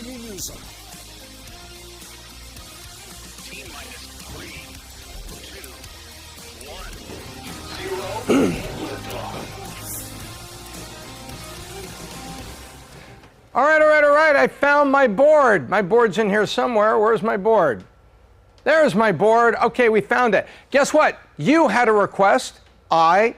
you use them. T-minus 3, 2, 1, 0. All right. I found my board. My board's in here somewhere. Where's my board? There's my board. Okay, we found it. Guess what? You had a request. I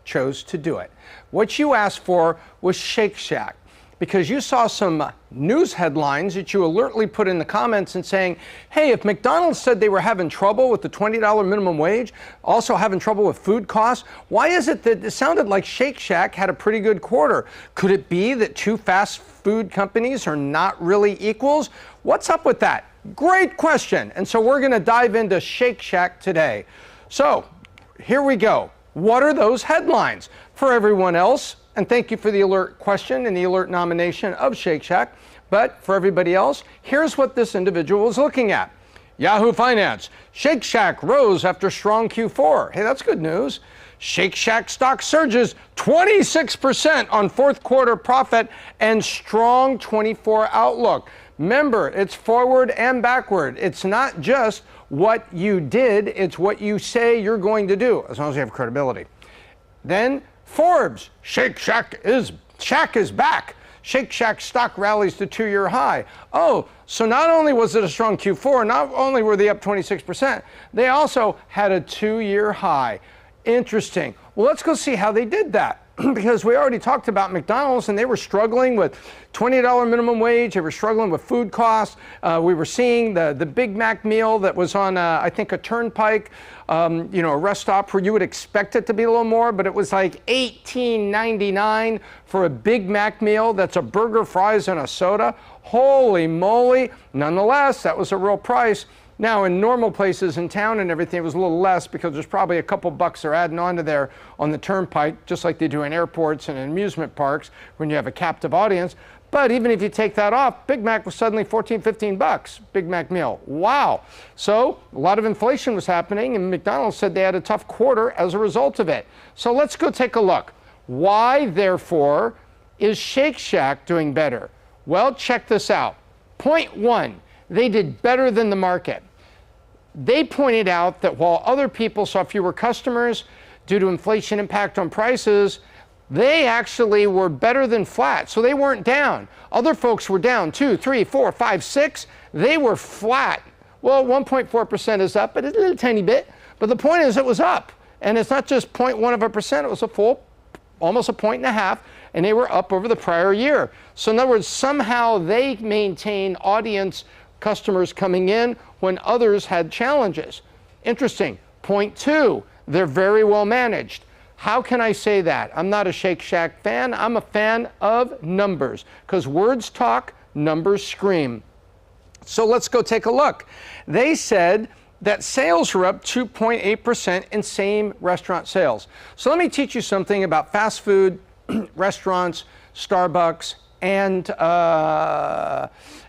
chose to do it. What you asked for was Shake Shack, because you saw some news headlines that you alertly put in the comments and saying, hey, if McDonald's said they were having trouble with the $20 minimum wage, also having trouble with food costs, why is it that it sounded like Shake Shack had a pretty good quarter? Could it be that two fast food companies are not really equals? What's up with that? Great question. And so we're going to dive into Shake Shack today. So here we go. What are those headlines? For everyone else, and thank you for the alert question and the alert nomination of Shake Shack, but for everybody else, here's what this individual was looking at. Yahoo Finance, Shake Shack rose after strong Q4. Hey, that's good news. Shake Shack stock surges 26% on fourth quarter profit and strong 24 outlook. Remember, it's forward and backward. It's not just what you did, it's what you say you're going to do, as long as you have credibility. Then Forbes, Shake Shack is back. Shake Shack stock rallies to two-year high. Oh, so not only was it a strong Q4, not only were they up 26%, they also had a two-year high. Interesting. Well, let's go see how they did that. Because we already talked about McDonald's and they were struggling with $20 minimum wage. They were struggling with food costs. We were seeing the Big Mac meal that was on, I think, a turnpike, a rest stop where you would expect it to be a little more, but it was like $18.99 for a Big Mac meal. That's a burger, fries, and a soda. Holy moly. Nonetheless, that was a real price. Now, in normal places in town and everything, it was a little less because there's probably a couple bucks they're adding onto there on the turnpike, just like they do in airports and in amusement parks when you have a captive audience. But even if you take that off, Big Mac was suddenly 14, 15 bucks, Big Mac meal. Wow. So a lot of inflation was happening, and McDonald's said they had a tough quarter as a result of it. So let's go take a look. Why, therefore, is Shake Shack doing better? Well, check this out. Point one, they did better than the market. They pointed out that while other people saw fewer customers due to inflation impact on prices, they actually were better than flat. So they weren't down. Other folks were down 2, 3, 4, 5, 6. They were flat. Well, 1.4% is up, but it's a little tiny bit. But the point is it was up. And it's not just 0.1%, it was a full, almost a 1.5, and they were up over the prior year. So in other words, somehow they maintain audience customers coming in when others had challenges. Interesting. Point two, they're very well managed. How can I say that? I'm not a Shake Shack fan. I'm a fan of numbers, because words talk, numbers scream. So let's go take a look. They said that sales were up 2.8% in same restaurant sales. So let me teach you something about fast food, restaurants, Starbucks, and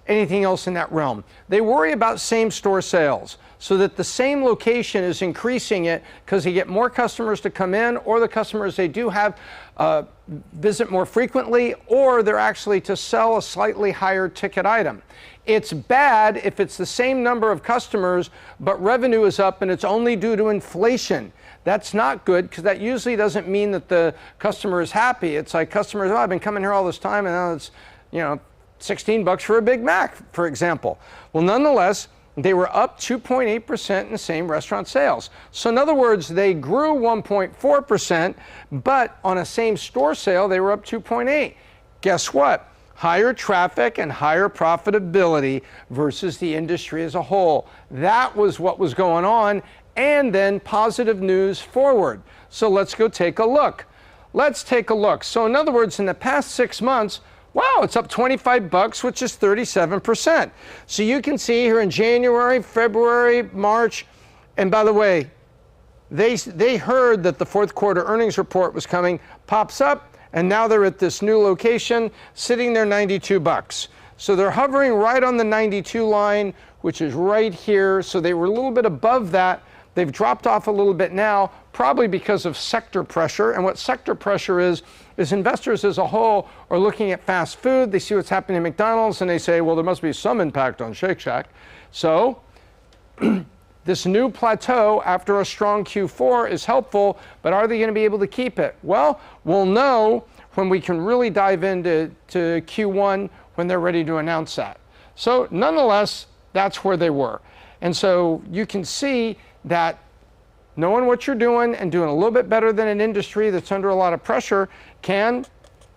anything else in that realm. They worry about same-store sales, so that the same location is increasing it because they get more customers to come in, or the customers they do have visit more frequently, or they're actually to sell a slightly higher ticket item. It's bad if it's the same number of customers, but revenue is up and it's only due to inflation. That's not good, because that usually doesn't mean that the customer is happy. It's like customers, oh, I've been coming here all this time and now it's, 16 bucks for a Big Mac, for example. Well, nonetheless, they were up 2.8% in the same restaurant sales. So in other words, they grew 1.4%, but on a same store sale, they were up 2.8. Guess what? Higher traffic and higher profitability versus the industry as a whole. That was what was going on. And then positive news forward. So let's go take a look. Let's take a look. So in other words, in the past 6 months, wow, it's up 25 bucks, which is 37%. So you can see here in January, February, March, and by the way, they heard that the fourth quarter earnings report was coming, pops up, and now they're at this new location, sitting there 92 bucks. So they're hovering right on the 92 line, which is right here. So they were a little bit above that. They've dropped off a little bit now. probably because of sector pressure. And what sector pressure is investors as a whole are looking at fast food. They see what's happening at McDonald's and they say, well, there must be some impact on Shake Shack. So this new plateau after a strong Q4 is helpful, but are they going to be able to keep it? Well, we'll know when we can really dive into Q1 when they're ready to announce that. So nonetheless, that's where they were. And so you can see that knowing what you're doing and doing a little bit better than an industry that's under a lot of pressure can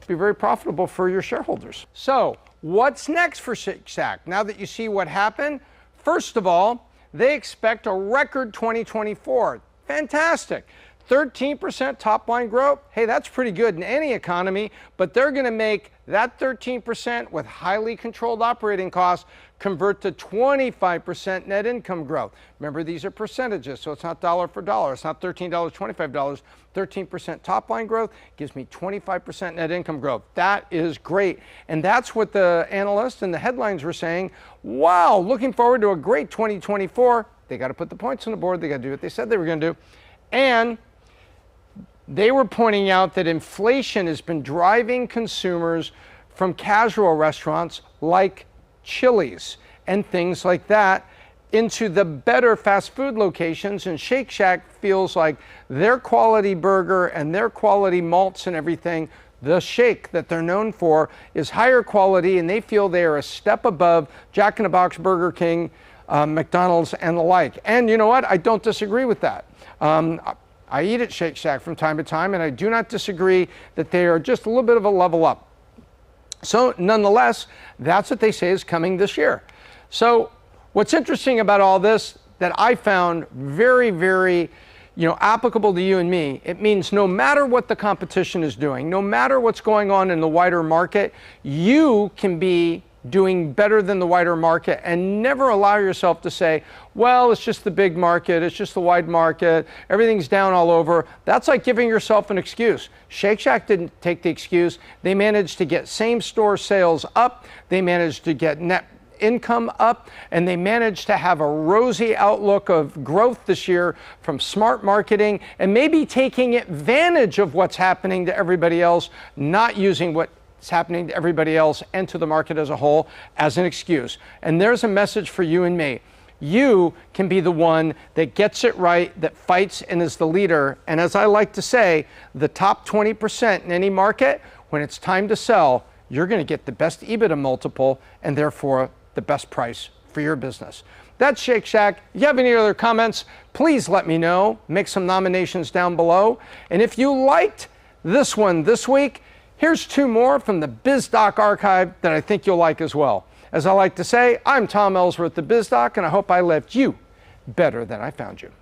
be very profitable for your shareholders. So what's next for Shake Shack? Now that you see what happened, first of all, they expect a record 2024. Fantastic. 13% top line growth. Hey, that's pretty good in any economy, but they're going to make that 13% with highly controlled operating costs convert to 25% net income growth. Remember, these are percentages, so it's not dollar for dollar. It's not $13, $25. 13% top line growth gives me 25% net income growth. That is great. And that's what the analysts and the headlines were saying. Wow, looking forward to a great 2024. They got to put the points on the board. They got to do what they said they were going to do. And they were pointing out that inflation has been driving consumers from casual restaurants like Chili's and things like that into the better fast food locations. And Shake Shack feels like their quality burger and their quality malts and everything, the shake that they're known for, is higher quality, and they feel they are a step above Jack in the Box, Burger King, McDonald's, and the like. And you know what? I don't disagree with that. I eat at Shake Shack from time to time, and I do not disagree that they are just a little bit of a level up. So nonetheless, that's what they say is coming this year. So what's interesting about all this that I found very, very applicable to you and me, it means no matter what the competition is doing, no matter what's going on in the wider market, you can be doing better than the wider market, and never allow yourself to say, well, it's just the big market, it's just the wide market, everything's down all over. That's like giving yourself an excuse. Shake Shack didn't take the excuse. They managed to get same-store sales up, they managed to get net income up, and they managed to have a rosy outlook of growth this year from smart marketing and maybe taking advantage of what's happening to everybody else, not using what's happening to everybody else and to the market as a whole as an excuse. And there's a message for you and me. You can be the one that gets it right, that fights and is the leader. And as I like to say, the top 20% in any market, when it's time to sell, you're going to get the best EBITDA multiple and therefore the best price for your business. That's Shake Shack. If you have any other comments, please let me know. Make some nominations down below. And if you liked this one this week, here's two more from the Biz Doc archive that I think you'll like as well. As I like to say, I'm Tom Ellsworth, the Biz Doc, and I hope I left you better than I found you.